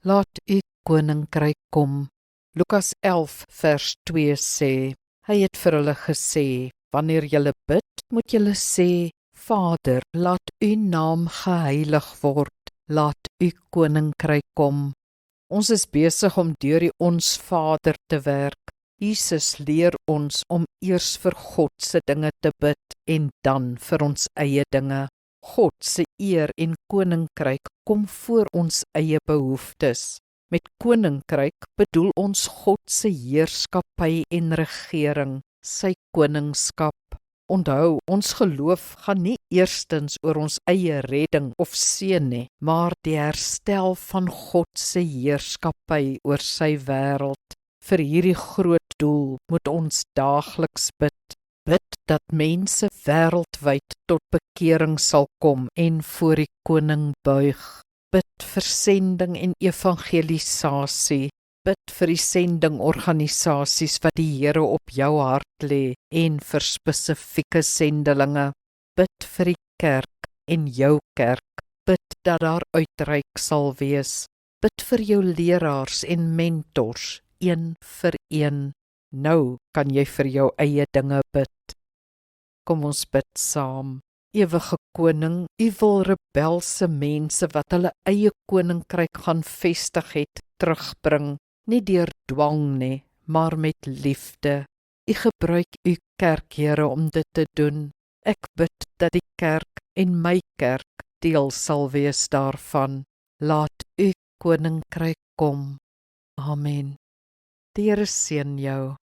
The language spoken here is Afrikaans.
Laat u koninkryk kom. Lukas 11 vers 2 sê, hy het vir hulle gesê, wanneer julle bid, moet julle sê, Vader, laat u naam geheilig word, laat u koninkryk kom. Ons is besig om deur die Ons Vader te werk. Jesus leer ons om eers vir God se dinge te bid en dan vir ons eie dinge. God se eer en koninkryk kom voor ons eie behoeftes. Met koninkryk bedoel ons God se heerskappy en regering, sy koningskap. Onthou, ons geloof gaan nie eerstens oor ons eie redding of seën nie, maar die herstel van God se heerskappy oor sy wêreld. Vir hierdie groot doel moet ons daagliks bid. Bid dat mense wêreldwyd tot bekering sal kom en voor die koning buig. Bid vir sending en evangelisasie. Bid vir die sendingorganisasies wat die Here op jou hart lê en vir spesifieke sendelinge. Bid vir die kerk en jou kerk. Bid dat daar uitreik sal wees. Bid vir jou leraars en mentors, een vir een. Nou kan jy vir jou eie dinge bid. Kom ons bid saam. Ewige Koning, u wil rebelse mense wat hulle eie koninkryk gaan vestig het, terugbring, nie deur dwang nie, maar met liefde. U gebruik u kerk, Here, om dit te doen. Ek bid dat die kerk en my kerk deel sal wees daarvan. Laat u koninkryk kom. Amen. Die Here seën jou.